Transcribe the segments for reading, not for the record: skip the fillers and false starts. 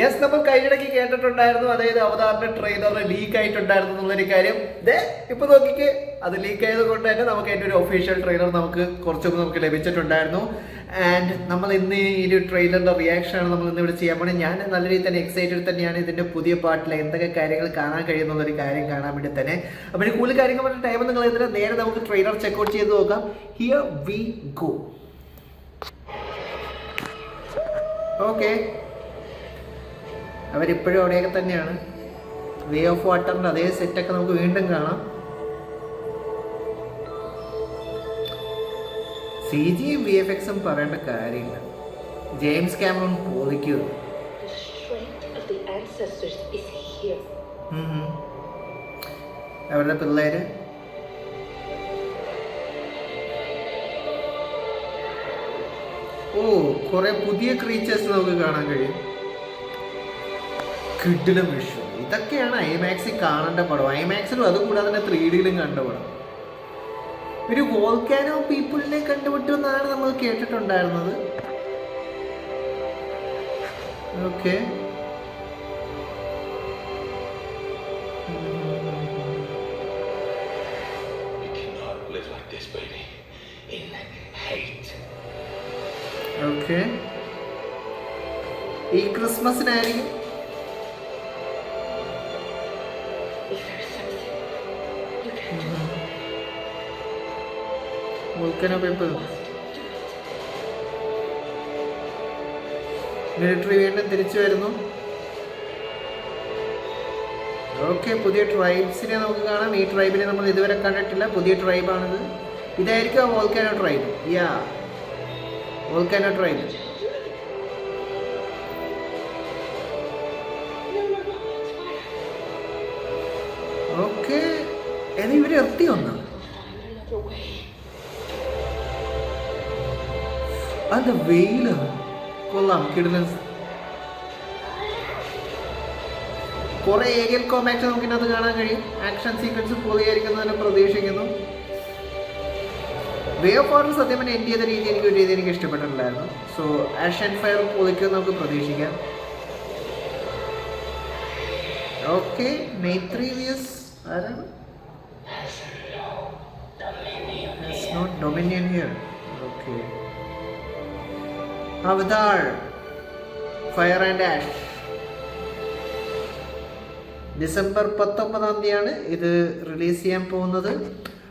Yes, നമ്മൾ കഴിഞ്ഞിടയ്ക്ക് കേട്ടിട്ടുണ്ടായിരുന്നു, അതായത് അവതാറിന്റെ trailer leak ആയിട്ടുണ്ടായിരുന്നു എന്നുള്ളൊരു കാര്യം. ഇപ്പൊ നോക്കിക്ക്, അത് ലീക്ക് ആയത് കൊണ്ട് തന്നെ നമുക്ക് അതിന്റെ ഒരു ഒഫീഷ്യൽ ട്രെയിലർ നമുക്ക് ലഭിച്ചിട്ടുണ്ടായിരുന്നു. ആൻഡ് നമ്മൾ ഇന്ന് ഈ ഒരു ട്രെയിലറിന്റെ റിയാക്ഷൻ ആണ് നമ്മൾ ഇന്ന് ഇവിടെ ചെയ്യാൻ പോണേ. ഞാൻ നല്ല രീതിയിൽ തന്നെ എക്സൈറ്റഡ് തന്നെയാണ് ഇതിന്റെ പുതിയ പാർട്ടിൽ എന്തൊക്കെ കാര്യങ്ങൾ കാണാൻ കഴിയുന്നുള്ളൊരു കാര്യം കാണാൻ വേണ്ടി തന്നെ. അപ്പോൾ ഈ കൂടുതൽ കാര്യങ്ങൾ പറഞ്ഞ ടൈം നിങ്ങൾ ഇതിന് നേരെ നമുക്ക് ട്രെയിലർ ചെക്ക്ഔട്ട് ചെയ്ത് നോക്കാം. Here we go. ഓക്കെ, അവരിപ്പോഴും അവിടെയൊക്കെ തന്നെയാണ്. വേ ഓഫ് വാട്ടറിന്റെ അതേ സെറ്റൊക്കെ നമുക്ക് വീണ്ടും കാണാം. CG VFX പറയേണ്ട കാര്യമില്ല. ജെയിംസ് കാമറൂൺ പൊളിക്കുന്നു. അവരുടെ പിള്ളേര് കുറെ പുതിയ ക്രീച്ചേഴ്സ് നമുക്ക് കാണാൻ കഴിയും. കിടിലം വിഷ്വൽ. ഇതൊക്കെയാണ് ഐമാക്സിൽ കാണേണ്ട പടം. ഐമാക്സിലും അതുകൂടാതെ തന്നെ 3Dയിലും കണ്ട പടം. ഒരു വോൾക്കാനോ പീപ്പിളിനെ കണ്ടുപിട്ടു എന്നാണ് നമ്മൾ കേട്ടിട്ടുണ്ടായിരുന്നത്. ഓക്കെ, ഓക്കെ, ഈ ക്രിസ്മസിനായിരിക്കും. മിലിറ്ററി വീണ്ടും തിരിച്ചു വരുന്നു. ഓക്കെ, പുതിയ ട്രൈബ്സിനെ നമുക്ക് കാണാം. ഈ ട്രൈബിനെ നമ്മൾ ഇതുവരെ കണ്ടിട്ടില്ല. പുതിയ ട്രൈബാണിത്. ഇതായിരിക്കും volcano tribe. Volcano tribe. Okay, എന്നാ ഇവര് എത്തി ഒന്നാണ്. അത് വെയിലാണ്. കൊള്ളാം, കിടിലൻ. കുറെ ഏരിയൽ കോമാക്സ് നമുക്ക് ഇതിനകത്ത് കാണാൻ കഴിയും. ആക്ഷൻ സീക്വൻസ് പൊളിയായിരിക്കുന്നതിനെ പ്രതീക്ഷിക്കുന്നു. വേ ഓഫ് വാട്ടർ സത്യം പറഞ്ഞാൽ എൻ്റെ ചെയ്ത രീതി എനിക്ക് ഇഷ്ടപ്പെട്ടിട്ടുണ്ടായിരുന്നു. സോ ആഷ് ആൻഡ് ഫയർ പൊളിക്കുമെന്ന് നമുക്ക് പ്രതീക്ഷിക്കാം. ഓക്കെ, നെയ്ത്രീവിയസ് ആരാണ്? Not dominion here. Okay, Avatar fire and ash. December 19 ഇത് റിലീസ് ചെയ്യാൻ പോകുന്നത്.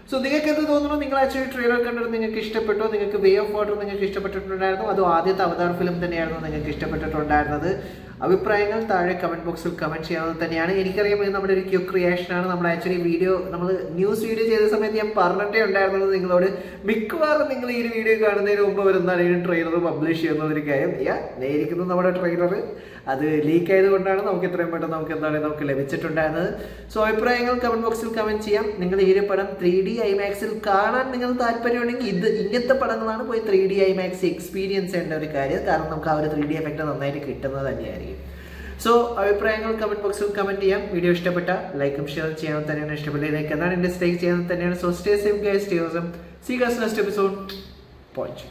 സോ നിങ്ങൾക്ക് എന്ത് തോന്നുന്നു? നിങ്ങൾ ആക്ച്വലി ട്രെയിലർ കണ്ടിട്ട് നിങ്ങൾക്ക് ഇഷ്ടപ്പെട്ടോ? നിങ്ങൾക്ക് വേ ഓഫ് വാട്ടർ നിങ്ങൾക്ക് ഇഷ്ടപ്പെട്ടിട്ടുണ്ടായിരുന്നു? അതോ ആദ്യത്തെ അവതാർ ഫിലിം തന്നെയായിരുന്നു നിങ്ങൾക്ക് ഇഷ്ടപ്പെട്ടിട്ടുണ്ടായിരുന്നത്? അഭിപ്രായങ്ങൾ താഴെ കമൻറ്റ് ബോക്സിൽ കമൻറ്റ് ചെയ്യാവുന്നത് തന്നെയാണ്. എനിക്കറിയാം ഇത് നമ്മുടെ ഒരു ക്യുക്ക് റിയാക്ഷനാണ്. നമ്മൾ ആക്ച്വലി നമ്മൾ ന്യൂസ് വീഡിയോ ചെയ്ത സമയത്ത് ഞാൻ പറഞ്ഞിട്ടേ ഉണ്ടായിരുന്നത് നിങ്ങളോട്, മിക്കവാറും നിങ്ങൾ ഈ ഒരു വീഡിയോ കാണുന്നതിന് മുമ്പ് വരുന്നതാണ് ഈ ട്രെയിലർ പബ്ലിഷ് ചെയ്യുന്നതൊരു കാര്യം. നേരിക്കുന്നത് നമ്മുടെ ട്രെയിലർ അത് ലീക്ക് ആയതുകൊണ്ടാണ് നമുക്ക് ഇത്രയും പെട്ടെന്ന് നമുക്ക് ലഭിച്ചിട്ടുണ്ടായിരുന്നത്. സോ അഭിപ്രായങ്ങൾ കമൻറ്റ് ബോക്സിൽ കമൻറ്റ് ചെയ്യാം. നിങ്ങൾ ഈ ഒരു പടം 3D IMAX-ൽ കാണാൻ നിങ്ങൾ താല്പര്യമുണ്ടെങ്കിൽ ഇങ്ങനത്തെ പടങ്ങളാണ് പോയി 3D IMAX എക്സ്പീരിയൻസ് ചെയ്യേണ്ട ഒരു കാര്യം. കാരണം നമുക്ക് ആ ഒരു 3D എഫക്റ്റ് നന്നായിട്ട് കിട്ടുന്നത് തന്നെയായിരിക്കും. സോ അഭിപ്രായങ്ങൾ കമൻറ്റ് ബോക്സിൽ കമൻറ്റ് ചെയ്യാം. വീഡിയോ ഇഷ്ടപ്പെട്ട ലൈക്കും ഷെയർ ചെയ്യാൻ തന്നെയാണ്. ഇഷ്ടപ്പെട്ടിലേക്ക് എന്നാണ് ഡിസ്ലൈക്ക് ചെയ്യാൻ തന്നെയാണ്. So stay safe guys, stay awesome. See you guys next episode. Point.